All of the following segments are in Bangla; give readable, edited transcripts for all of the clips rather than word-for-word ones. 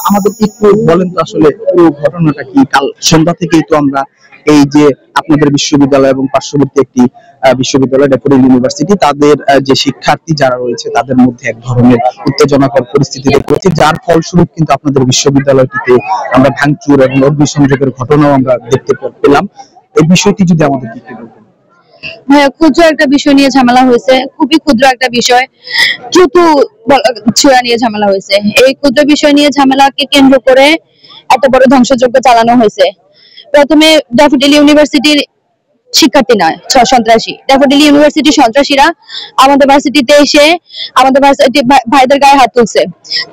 আমাদের একটু বলেন তো আসলে পুরো ঘটনাটা কি? কাল সন্ধ্যা থেকেই তো আমরা এই যে আপনাদের বিশ্ববিদ্যালয় এবং পার্শ্ববর্তী একটি বিশ্ববিদ্যালয় ড্যাফোডিল ইউনিভার্সিটি তাদের যে শিক্ষার্থী যারা রয়েছে তাদের মধ্যে এক ধরনের উত্তেজনাকর পরিস্থিতি দেখতে পাচ্ছি, যার ফলস্বরূপ কিন্তু আপনাদের বিশ্ববিদ্যালয়টিতে আমরা ভাঙচুর এবং অগ্নিসংযোগের ঘটনাও আমরা দেখতে পেলাম। এই বিষয়টি যদি আমাদের কি বলতেন? ভাইয়া, ক্ষুদ্র একটা বিষয় নিয়ে ঝামেলা হয়েছে, খুবই ক্ষুদ্র একটা বিষয়, থুতু ছোড়া নিয়ে ঝামেলা হয়েছে। এই ক্ষুদ্র বিষয় নিয়ে ঝামেলাকে কেন্দ্র করে এত বড় ধ্বংসযজ্ঞ চালানো হয়েছে। প্রথমে ড্যাফোডিল ইউনিভার্সিটির শিক্ষার্থী নয়, সন্ত্রাসী, ড্যাফোডিল ইউনিভার্সিটির সন্ত্রাসীরা আমাদের ভার্সিটিতে এসে আমাদের ভার্সিটি ভাইদের গায়ে হাত তুলছে।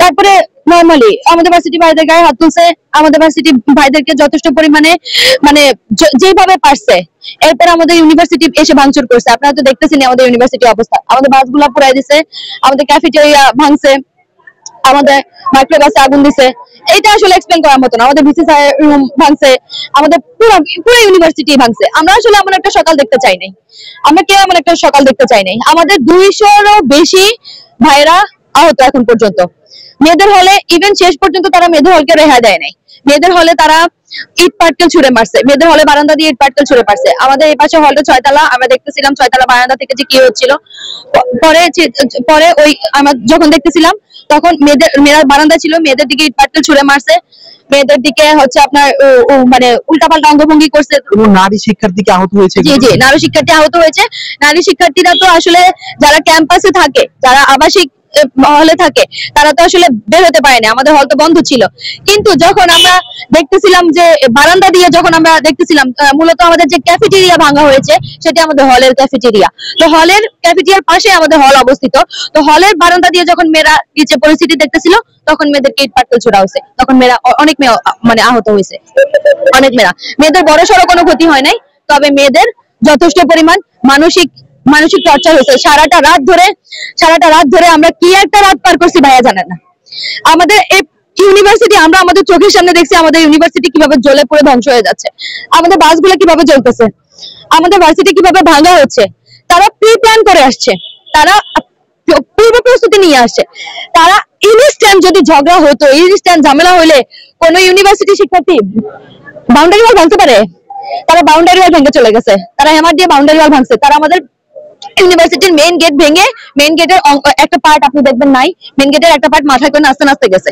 তারপরে নরমালি আমাদের ভার্সিটি ভাইদের গায়ে হাত তুলছে, আমাদের ভার্সিটি ভাইদেরকে যথেষ্ট পরিমাণে মানে যেভাবে পারছে, এরপর আমাদের ইউনিভার্সিটি এসে ভাঙচুর করছে। আপনারা তো দেখতেছেন আমাদের ইউনিভার্সিটি অবস্থা, আমাদের বাসগুলা পুরাই দিছে, আমাদের ক্যাফেটেরিয়া ভাঙছে, আমাদের মাইক্রোবাসে আগুন দিছে। এটা আসলে এক্সপ্লেন করার মতো না। আমাদের ভিসি রুম ভাঙছে, আমাদের পুরো ইউনিভার্সিটি ভাঙছে। আমরা আসলে এমন একটা সকাল দেখতে চাই নাই, আমরা কেউ এমন একটা সকাল দেখতে চাই নাই। আমাদের 200-রও বেশি ভাইরা আহত এখন পর্যন্ত। মেয়েদের হলে ইভেন শেষ পর্যন্ত তারা মেয়েদের হলকে রেহাই দেয় নাই। মেয়েদের হলে তারা ইট পাটকেল ছুড়ে মারছে, মেয়েদের হলে বারান্দা দিয়ে ইট পাটকেল ছুড়ে মারছে। আমাদের এই পাশে হলটা 6 তলা, আমরা দেখতেছিলাম 6 তলা বারান্দা থেকে যে কি হচ্ছিল। পরে ওই আমরা যখন দেখতেছিলাম তখন মেয়েরা বারান্দা ছিল, মেয়েদের দিকে ইট পাটকেল ছুড়ে মারছে, মেয়েদের দিকে হচ্ছে আপনার মানে উল্টাপাল্টা অঙ্গভঙ্গি করছে। নারী শিক্ষার্থী কি আহত হয়েছে? জি জি, নারী শিক্ষার্থী আহত হয়েছে। নারী শিক্ষার্থীরা তো আসলে যারা ক্যাম্পাসে থাকে, যারা আবাসিক হলে থাকে, তারা তো আসলে বের হতে পারে না, আমাদের হল তো বন্ধ ছিল। কিন্তু যখন আমরা দেখতেছিলাম যে বারান্দা দিয়ে, যখন আমরা দেখতেছিলাম, মূলত আমাদের যে ক্যাফেটেরিয়া ভাঙা হয়েছে সেটা আমাদের হলের ক্যাফেটেরিয়া। তো হলের ক্যাফেটেরিয়ার পাশে আমাদের হল অবস্থিত। তো হলের বারান্দা দিয়ে যখন মেয়েরা নিচে পরিস্থিতি দেখতেছিল, তখন মেয়েদেরকে ইট পাটকেল ছোড়া হয়েছে। তখন মেয়েরা অনেক মেয়ে মানে আহত হয়েছে, অনেক মেয়েরা। মেয়েদের বড় সড়ো কোনো ক্ষতি হয় নাই, তবে মেয়েদের যথেষ্ট পরিমাণ মানসিক টর্চার হয়েছে। সারাটা রাত ধরে আমরা কি একটা রাত পার করছি ভাইয়া জানেন না। আমাদের এই ইউনিভার্সিটি, আমরা আমাদের চোখের সামনে দেখছি আমাদের ইউনিভার্সিটি কিভাবে জ্বলে পুড়ে ধ্বংস হয়ে যাচ্ছে, আমাদের বাসগুলো কিভাবে জ্বলতেছে, আমাদের ভার্সিটি কিভাবে ভাঙা হচ্ছে। তারা প্রি প্ল্যান করে আসছে, তারা পূর্ব প্রস্তুতি নিয়ে আসছে। তারা ইনস্ট্যান্ট যদি ঝগড়া হতো, ইনস্ট্যান্ট ঝামেলা হইলে কোন ইউনিভার্সিটি শিক্ষার্থী বাউন্ডারি ওয়াল ভাঙতে পারে? তারা বাউন্ডারি ওয়াল ভেঙে চলে গেছে, তারা হ্যামার দিয়ে বাউন্ডারি ওয়াল ভাঙছে। তারা আমাদের ইউনিভার্সিটির মেইন গেট ভেঙে, মেইন গেটের একটা পার্ট আপনি দেখবেন নাই, মেইন গেটের একটা পার্ট মাথায় করে নাচতে নাচতে গেছে।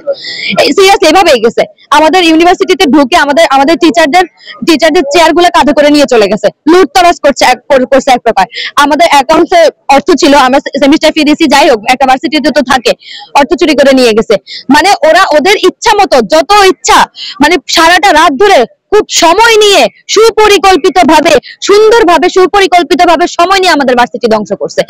সিরিয়াসলি এভাবেই গেছে। আমাদের ইউনিভার্সিটিতে ঢুকে আমাদের টিচারদের চেয়ার গুলো কাঁধে করে নিয়ে চলে গেছে, লুটতরাজ করছে এক প্রকার। আমাদের অ্যাকাউন্টে অর্থ ছিল, আমরা সেমিস্টার ফি দিয়েছি, যাই হোক একটা ভার্সিটিতে তো থাকে, অর্থ চুরি করে নিয়ে গেছে। মানে ওরা ওদের ইচ্ছা মতো যত ইচ্ছা, মানে সারাটা রাত ধরে খুব সময় নিয়ে সুন্দরভাবে সময় নিয়ে আমাদের ভার্সিটি ধ্বংস করছে।